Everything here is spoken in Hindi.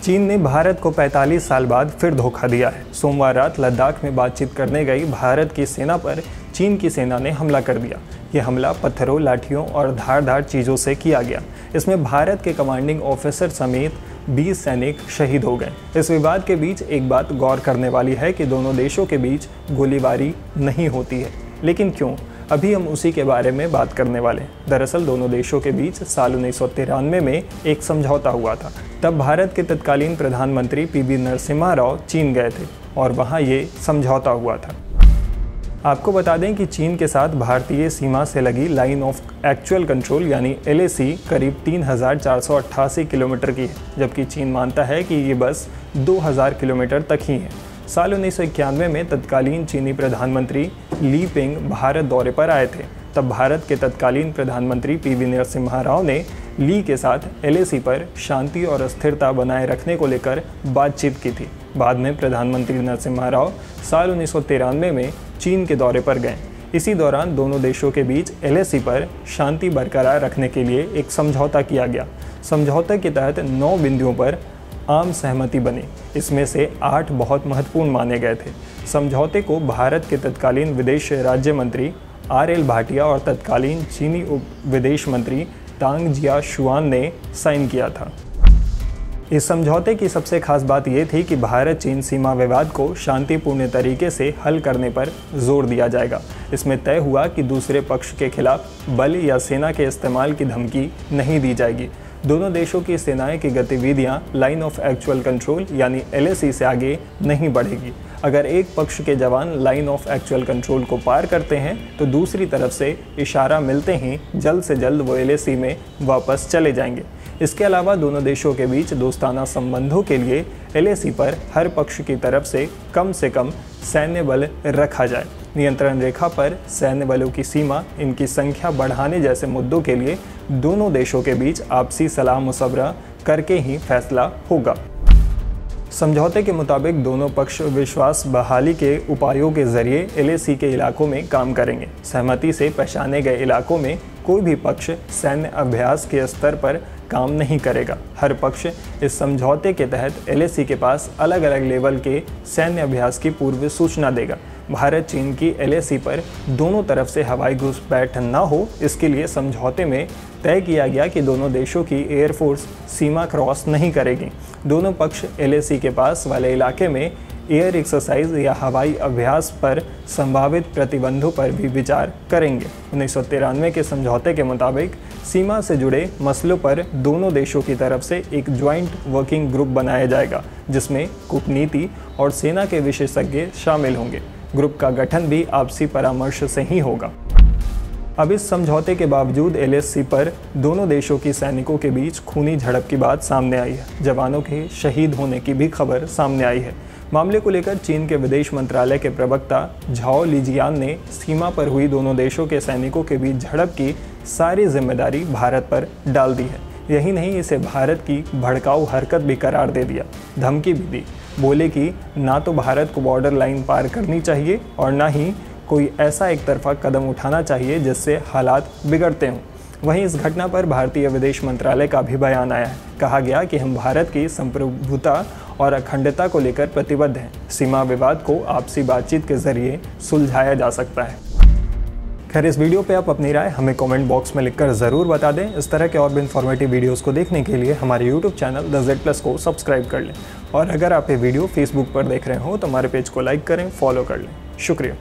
चीन ने भारत को 45 साल बाद फिर धोखा दिया है। सोमवार रात लद्दाख में बातचीत करने गई भारत की सेना पर चीन की सेना ने हमला कर दिया। ये हमला पत्थरों, लाठियों और धारदार चीज़ों से किया गया। इसमें भारत के कमांडिंग ऑफिसर समेत 20 सैनिक शहीद हो गए। इस विवाद के बीच एक बात गौर करने वाली है कि दोनों देशों के बीच गोलीबारी नहीं होती है, लेकिन क्यों? अभी हम उसी के बारे में बात करने वाले हैं। दरअसल दोनों देशों के बीच साल 1993 में एक समझौता हुआ था। तब भारत के तत्कालीन प्रधानमंत्री पीवी नरसिम्हा राव चीन गए थे और वहां ये समझौता हुआ था। आपको बता दें कि चीन के साथ भारतीय सीमा से लगी लाइन ऑफ एक्चुअल कंट्रोल यानी LAC करीब 3488 किलोमीटर की है, जबकि चीन मानता है कि ये बस 2000 किलोमीटर तक ही है। साल 1991 में तत्कालीन चीनी प्रधानमंत्री ली पेंग भारत दौरे पर आए थे। तब भारत के तत्कालीन प्रधानमंत्री पीवी नरसिम्हा राव ने ली के साथ LAC पर शांति और स्थिरता बनाए रखने को लेकर बातचीत की थी। बाद में प्रधानमंत्री नरसिम्हा राव साल 1993 में चीन के दौरे पर गए। इसी दौरान दोनों देशों के बीच LAC पर शांति बरकरार रखने के लिए एक समझौता किया गया। समझौते के तहत 9 बिंदुओं पर आम सहमति बनी। इसमें से 8 बहुत महत्वपूर्ण माने गए थे। समझौते को भारत के तत्कालीन विदेश राज्य मंत्री RL भाटिया और तत्कालीन चीनी उप विदेश मंत्री टांग जियाशुआन ने साइन किया था। इस समझौते की सबसे खास बात यह थी कि भारत चीन सीमा विवाद को शांतिपूर्ण तरीके से हल करने पर जोर दिया जाएगा। इसमें तय हुआ कि दूसरे पक्ष के खिलाफ बल या सेना के इस्तेमाल की धमकी नहीं दी जाएगी। दोनों देशों की सेनाएं की गतिविधियां लाइन ऑफ एक्चुअल कंट्रोल यानी LAC से आगे नहीं बढ़ेगी। अगर एक पक्ष के जवान लाइन ऑफ एक्चुअल कंट्रोल को पार करते हैं तो दूसरी तरफ से इशारा मिलते ही जल्द से जल्द वो LAC में वापस चले जाएंगे। इसके अलावा दोनों देशों के बीच दोस्ताना संबंधों के लिए LAC पर हर पक्ष की तरफ से कम सैन्य बल रखा जाए। नियंत्रण रेखा पर सैन्य बलों की सीमा, इनकी संख्या बढ़ाने जैसे मुद्दों के लिए दोनों देशों के बीच आपसी सलाह मशवरा करके ही फैसला होगा। समझौते के मुताबिक दोनों पक्ष विश्वास बहाली के उपायों के जरिए LAC के इलाकों में काम करेंगे। सहमति से पहचाने गए इलाकों में कोई भी पक्ष सैन्य अभ्यास के स्तर पर काम नहीं करेगा। हर पक्ष इस समझौते के तहत LAC के पास अलग अलग लेवल के सैन्य अभ्यास की पूर्व सूचना देगा। भारत चीन की LAC पर दोनों तरफ से हवाई घुसपैठ न हो, इसके लिए समझौते में तय किया गया कि दोनों देशों की एयरफोर्स सीमा क्रॉस नहीं करेगी। दोनों पक्ष LAC के पास वाले इलाके में एयर एक्सरसाइज या हवाई अभ्यास पर संभावित प्रतिबंधों पर भी विचार करेंगे। 1993 के समझौते के मुताबिक सीमा से जुड़े मसलों पर दोनों देशों की तरफ से एक ज्वाइंट वर्किंग ग्रुप बनाया जाएगा, जिसमें कूटनीति और सेना के विशेषज्ञ शामिल होंगे। ग्रुप का गठन भी आपसी परामर्श से ही होगा। अब इस समझौते के बावजूद LAC पर दोनों देशों की सैनिकों के बीच खूनी झड़प की बात सामने आई है। जवानों के शहीद होने की भी खबर सामने आई है। मामले को लेकर चीन के विदेश मंत्रालय के प्रवक्ता झाओ लिजियान ने सीमा पर हुई दोनों देशों के सैनिकों के बीच झड़प की सारी जिम्मेदारी भारत पर डाल दी है। यही नहीं, इसे भारत की भड़काऊ हरकत भी करार दे दिया, धमकी भी दी। बोले कि ना तो भारत को बॉर्डर लाइन पार करनी चाहिए और ना ही कोई ऐसा एक तरफा कदम उठाना चाहिए जिससे हालात बिगड़ते हों। वहीं इस घटना पर भारतीय विदेश मंत्रालय का भी बयान आया है। कहा गया कि हम भारत की संप्रभुता और अखंडता को लेकर प्रतिबद्ध हैं। सीमा विवाद को आपसी बातचीत के जरिए सुलझाया जा सकता है। खैर, इस वीडियो पे आप अपनी राय हमें कमेंट बॉक्स में लिखकर ज़रूर बता दें। इस तरह के और भी इन्फॉर्मेटिव वीडियोस को देखने के लिए हमारे YouTube चैनल द Z+ को सब्सक्राइब कर लें। और अगर आप ये वीडियो Facebook पर देख रहे हो तो हमारे पेज को लाइक करें, फॉलो कर लें। शुक्रिया।